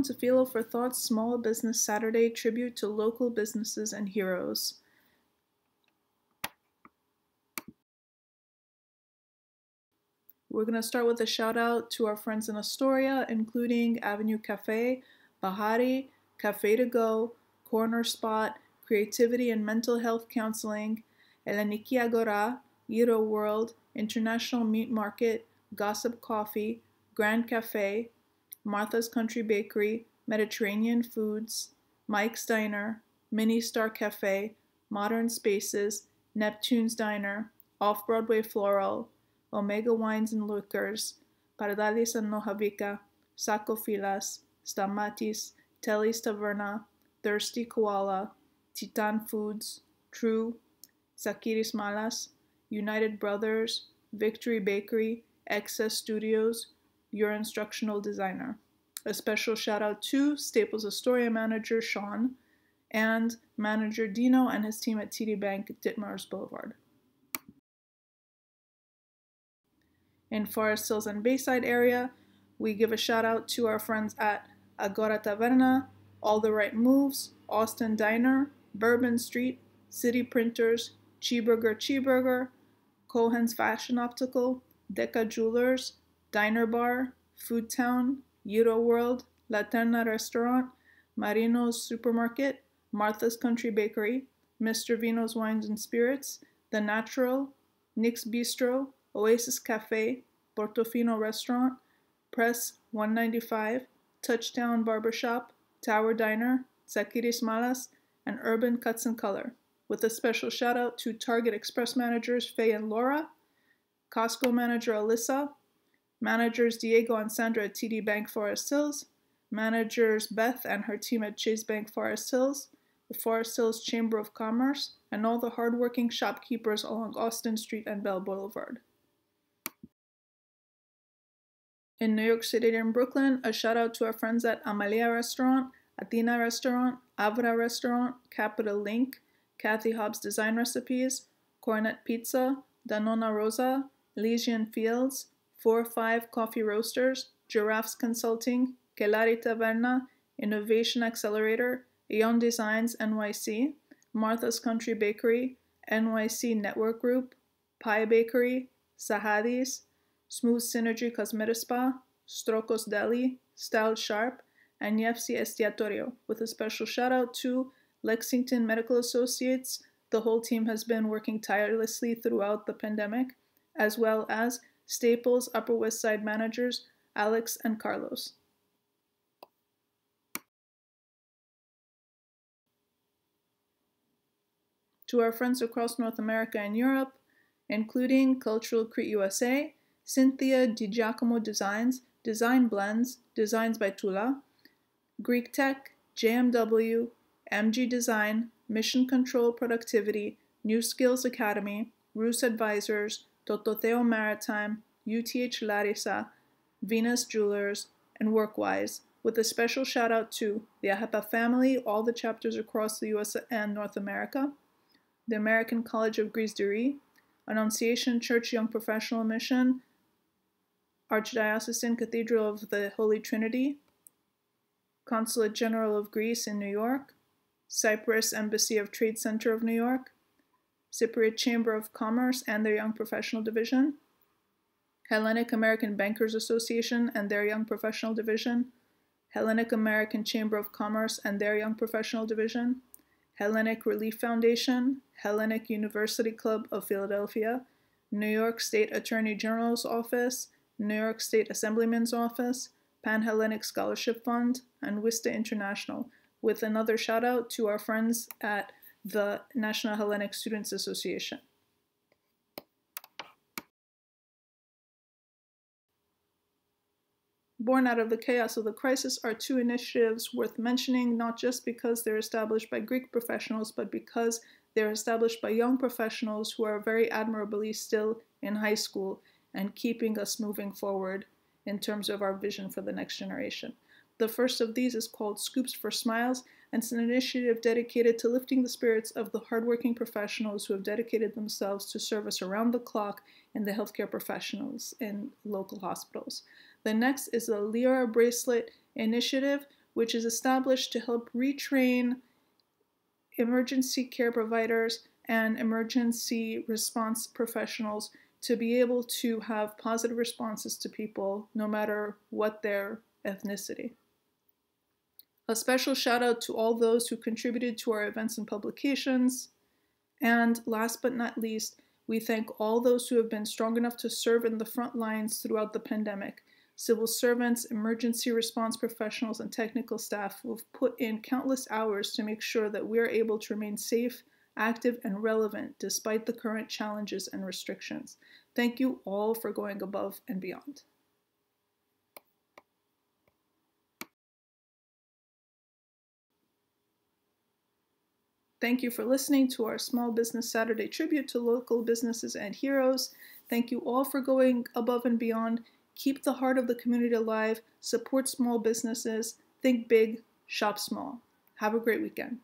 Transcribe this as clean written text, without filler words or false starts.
Welcome to Philo for Thoughts Small Business Saturday tribute to local businesses and heroes. We're going to start with a shout out to our friends in Astoria, including Avenue Cafe, Bahari, Cafe to Go, Corner Spot, Creativity and Mental Health Counseling, Eleniki Agora, Euro World, International Meat Market, Gossip Coffee, Grand Cafe, Martha's Country Bakery, Mediterranean Foods, Mike's Diner, Mini Star Cafe, Modern Spaces, Neptune's Diner, Off-Broadway Floral, Omega Wines and Liquors, Pardalis and Nojavica, Saco Filas, Stamatis, Telly's Taverna, Thirsty Koala, Titan Foods, True, Sakiris Malas, United Brothers, Victory Bakery, Excess Studios, Your Instructional Designer. A special shout out to Staples Astoria manager Sean and manager Dino and his team at TD Bank Ditmars Boulevard. In Forest Hills and Bayside area, we give a shout out to our friends at Agora Taverna, All the Right Moves, Austin Diner, Bourbon Street, City Printers, Cheeseburger, Cohen's Fashion Optical, Deca Jewelers, Diner Bar, Food Town, Euro World, La Terna Restaurant, Marino's Supermarket, Martha's Country Bakery, Mr. Vino's Wines and Spirits, The Natural, Nick's Bistro, Oasis Cafe, Portofino Restaurant, Press 195, Touchdown Barbershop, Tower Diner, Sakiris Malas, and Urban Cuts and Color, with a special shout out to Target Express managers Faye and Laura, Costco manager Alyssa, managers Diego and Sandra at TD Bank Forest Hills, managers Beth and her team at Chase Bank Forest Hills, the Forest Hills Chamber of Commerce, and all the hardworking shopkeepers along Austin Street and Bell Boulevard. In New York City and Brooklyn, a shout out to our friends at Amalia Restaurant, Athena Restaurant, Avra Restaurant, Capital Link, Kathy Hobbs Design Recipes, Cornet Pizza, Danona Rosa, Legion Fields, 4-5 Coffee Roasters, Giraffes Consulting, Kelari Taverna, Innovation Accelerator, Eon Designs NYC, Martha's Country Bakery, NYC Network Group, Pie Bakery, Sahadis, Smooth Synergy Cosmetic Spa, Strokos Deli, Style Sharp, and Yefsi Estiatorio, with a special shout out to Lexington Medical Associates. The whole team has been working tirelessly throughout the pandemic, as well as Staples Upper West Side managers Alex and Carlos. To our friends across North America and Europe, including Cultural Crete USA, Cynthia DiGiacomo Designs, Design Blends, Designs by Tula, Greek Tech, JMW, MG Design, Mission Control Productivity, New Skills Academy, Roos Advisors, Tototeo Maritime, UTH Larissa, Venus Jewelers, and Workwise, with a special shout out to the Ahapa family, all the chapters across the US and North America, the American College of Grise de Riz, Annunciation Church Young Professional Mission, Archdiocesan Cathedral of the Holy Trinity, Consulate General of Greece in New York, Cyprus Embassy of Trade Center of New York, Cypriot Chamber of Commerce and their Young Professional Division, Hellenic American Bankers Association and their Young Professional Division, Hellenic American Chamber of Commerce and their Young Professional Division, Hellenic Relief Foundation, Hellenic University Club of Philadelphia, New York State Attorney General's Office, New York State Assemblyman's Office, Pan-Hellenic Scholarship Fund, and Wista International, with another shout out to our friends at the National Hellenic Students Association. Born out of the chaos of the crisis are two initiatives worth mentioning, not just because they're established by Greek professionals, but because they're established by young professionals who are very admirably still in high school and keeping us moving forward in terms of our vision for the next generation. The first of these is called Scoops for Smiles, and it's an initiative dedicated to lifting the spirits of the hardworking professionals who have dedicated themselves to service around the clock in the healthcare professionals in local hospitals. The next is the Lyra Bracelet Initiative, which is established to help retrain emergency care providers and emergency response professionals to be able to have positive responses to people no matter what their ethnicity. A special shout out to all those who contributed to our events and publications. And last but not least, we thank all those who have been strong enough to serve in the front lines throughout the pandemic. Civil servants, emergency response professionals, and technical staff who have put in countless hours to make sure that we are able to remain safe, active, and relevant despite the current challenges and restrictions. Thank you all for going above and beyond. Thank you for listening to our Small Business Saturday tribute to local businesses and heroes. Thank you all for going above and beyond. Keep the heart of the community alive, support small businesses, think big, shop small. Have a great weekend.